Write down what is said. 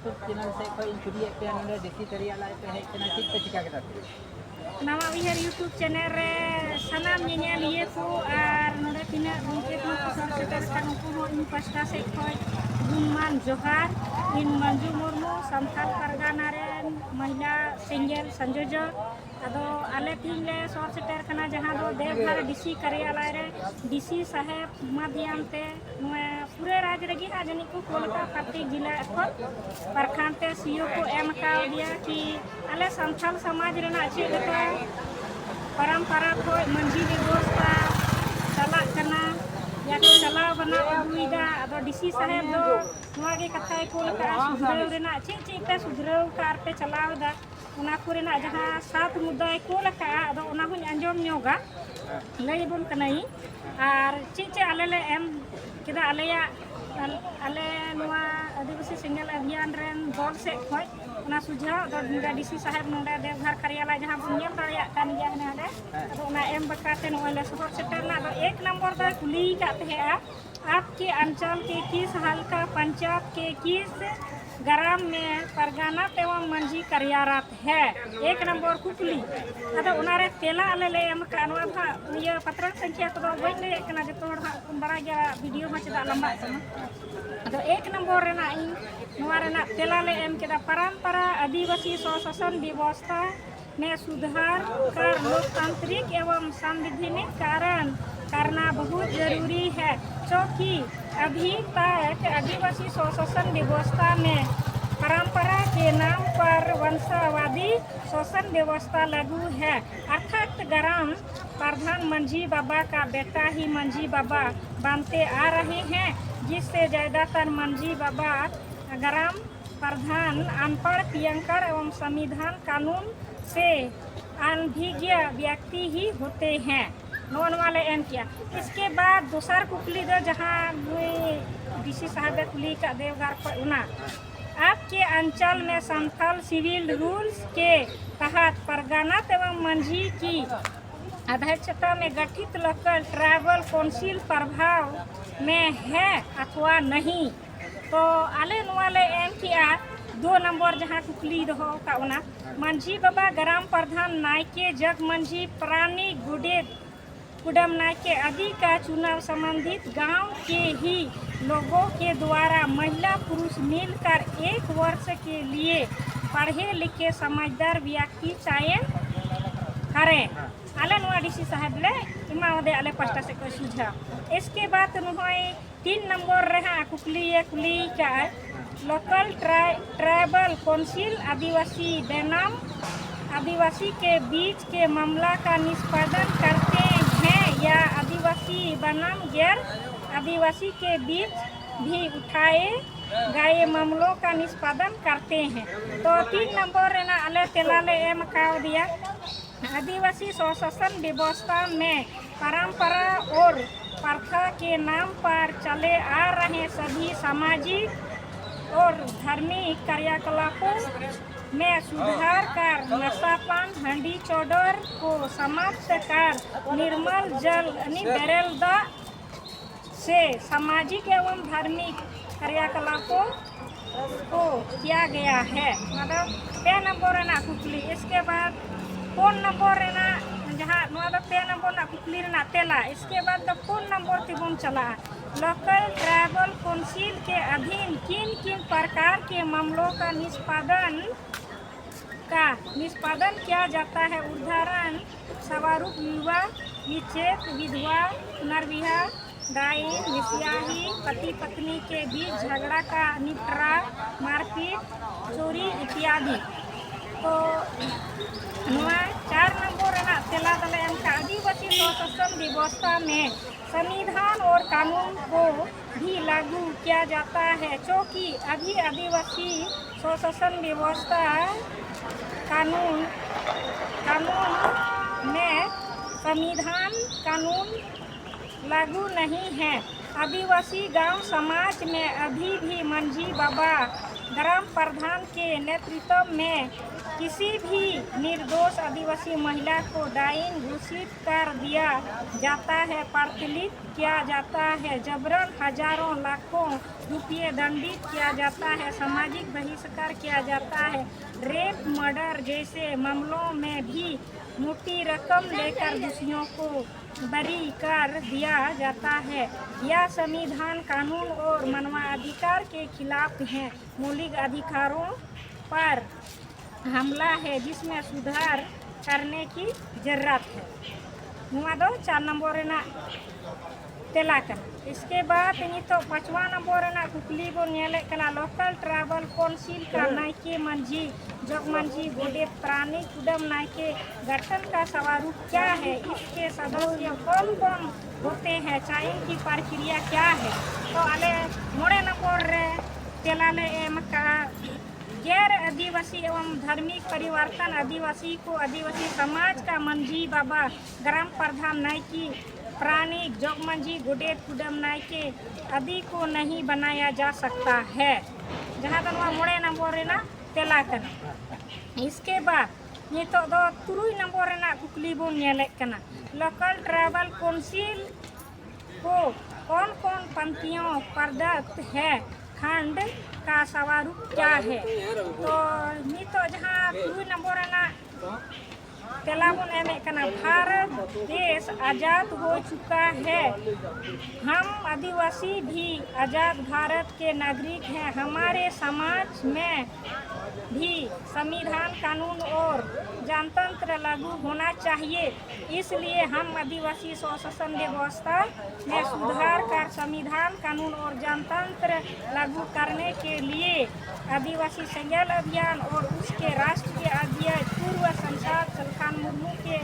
YouTube channel से कोई कुड़ी पे नोडे देसी करियाला पे है इतना ठीक पे चिका के नवा उहर यूट्यूब चैनल रे सनाम ñeñaliye को और नोडे तिना गुंके को सर सेटर kan को इन पास्टा से खोय गुमान जोहार इन मंजू मुर्मू संथाल परगना रेन महिला सिंगल संयोजक अदो आले तीन ले सर सेटर कना जहां दो देवघर डीसी कार्यालय रे डीसी साहेब माध्यम ते पूरे राज्य रगी राजनी को कोलकाता प्रत्येक जिला एखन प्रखंड ते सीओ को एम का दिया कि आले संथाल समाज रेना चे लेका परंपरा को मंजी व्यवस्था चला करना या तो चलाव बना हुईदा अदो डीसी साहेब दो नवागे कथा को लेका सुधराव रेना चे चे पे सुधराव कार पे चलावदा उना को रेना जहां सात मुद्दा को लेका अदो उना हुन अंजम न्योगा लई बोल कनाई और चे चे आले ले एम केदा आलेया आले नवा आदिवासी सिंगल अभियान रेन दल से खोय उना सुझाव दो डीसी साहेब नोडे देवघर कार्यालय जहां बुन नेल दाड़िया कान गया ने अदो उना एम बकाते नोले सहर सेटर ना दो एक नंबर दा कुली काते है आपके अंचल के किस हल्का पंचायत के किस ग्राम में परगना एवं मंजी कार्यरत है एक नंबर कुकली अदो उनारे तेला आले ले एम कानवा था ये पत्र संख्या को वही ले कना जतो बड़ा गया वीडियो में चदा लंबा सम अदो एक नंबर रेना इन नवा रेना तेला ले एम केदा परंपरा आदिवासी स्वशासन व्यवस्था में सुधार कर लोकतांत्रिक एवं संवैधानिक कारण करना बहुत जरूरी है क्योंकि अभी तक आदिवासी स्वशासन व्यवस्था में परंपरा के नाम पर वंशवादी शोषण व्यवस्था लागू है अर्थात ग्राम प्रधान मंजी बाबा का बेटा ही मंजी बाबा बनते आ रहे हैं जिससे ज्यादातर मंजी बाबा ग्राम प्रधान अनपढ़ पियंकर एवं संविधान कानून से अनभिज्ञ व्यक्ति ही होते हैं नोन वाले एम किया। इसके बाद दूसरा कुकली दो जहाँ डीसी साहब कुली का देवघर पर उना आपके अंचल में संथाल सिविल रूल्स के तहत परगना एवं मंजी की अध्यक्षता में गठित लोकल ट्राइबल काउंसिल प्रभाव में है अथवा नहीं तो आले वाले एम किया 2 नंबर जहाँ कुकली दो का उना मंजी बाबा ग्राम प्रधान नायके जग मंजी प्राणी गुडेद कुडम नायके आदि का चुनाव संबंधित गांव के ही लोगों के द्वारा महिला पुरुष मिलकर 1 वर्ष के लिए पढ़े लिखे समझदार व्यक्ति चयन करें आले नुआ डीसी साहब ले इमा दे आले पास्टा से कोई सुझाव। इसके बाद नुहई 3 नंबर रहा कुकली का लोकल ट्राइबल काउंसिल आदिवासी बनाम आदिवासी के बीच के मामला का निष्पादन करते हैं या आदिवासी बनाम गैर आदिवासी के बीच भी उठाए गए मामलों का निष्पादन करते हैं तो 3 नंबर ना आले तेलाले एम का दिया आदिवासी स्वशासन व्यवस्था में परंपरा और प्रथा के नाम पर चले आ रहे सभी सामाजिक और धार्मिक कार्यकलापों में सुधार कर नशापान हंडी चौडर को समाप्त कर निर्मल जल बैरल से सामाजिक एवं धार्मिक कार्यकलापों को किया गया है मतलब 2 नंबर ना कुकली। इसके बाद 4 नंबर ना जहाँ 2 नंबर ना कुकली ना तेला। इसके बाद 4 नंबर तिबुन चला लोकल ट्राइबल काउंसिल के अधीन किन किन प्रकार के मामलों का निष्पादन किया जाता है उदाहरण स्वरूप युवा विच्छेद विधवा पुनर्विवाह डाइन मिसियाही पति पत्नी के बीच झगड़ा का निपटारा मारपीट चोरी इत्यादि तो 4 नंबर ना तेला दले का आदिवासी स्वशासन व्यवस्था में संविधान और कानून को भी लागू किया जाता है क्योंकि अभी आदिवासी स्वशासन व्यवस्था कानून में संविधान कानून लागू नहीं है। आदिवासी गांव समाज में अभी भी मंजी बाबा ग्राम प्रधान के के नेतृत्व में किसी भी निर्दोष आदिवासी महिला को डाइन घोषित कर दिया जाता है, प्रताड़ित किया जाता है, जबरन हजारों लाखों रुपये दंडित किया जाता है, सामाजिक बहिष्कार किया जाता है, रेप मर्डर जैसे मामलों में भी मोटी रकम लेकर दोषियों को बरी कर दिया जाता है। यह संविधान कानून और मानवाधिकार के खिलाफ है, मौलिक अधिकारों पर हमला है, जिसमें सुधार करने की जरूरत है। नुआ दो 4 नंबर रेना तेला कना। इसके बाद नितो 5वां नंबर रेना कुकली बो नेले कना लोकल ट्रैवल काउंसिल का नायके मंझी जग मंझी गोडेत प्राणी कुडम नायके गठन का स्वरूप क्या है, इसके सदस्य कौन कौन होते हैं, चाहे इनकी प्रक्रिया क्या है। तो अले मोड़े नंबर रे तेला ले एम का गैर आदिवासी एवं धार्मिक परिवर्तन आदिवासी को आदिवासी समाज का मंझी बाबा ग्राम प्रधान नायकी प्राणिक जोगमंझी गोडेत कुडम नायके आदि को नहीं बनाया जा सकता है। जहाँ तक मोड़े नंबर रेना तेला कना। इसके बाद नितो दो 3 नंबर रेना कुकली बो नेले कना लोकल ट्रैवल काउंसिल को कौन कौन पंक्तियों प्रदत्त है, खंड का स्वरूप क्या है। तो नितो जहाँ 2 नंबर रेना तेला बन एमे कना भारत देश आज़ाद हो चुका है, हम आदिवासी भी आज़ाद भारत के नागरिक हैं, हमारे समाज में भी संविधान कानून और जनतंत्र लागू होना चाहिए, इसलिए हम आदिवासी स्वशासन व्यवस्था में सुधार कर संविधान कानून और जनतंत्र लागू करने के लिए आदिवासी संज्ञान अभियान और उसके राष्ट्रीय अध्यक्ष पूर्व सांसद सलखान मुर्मू के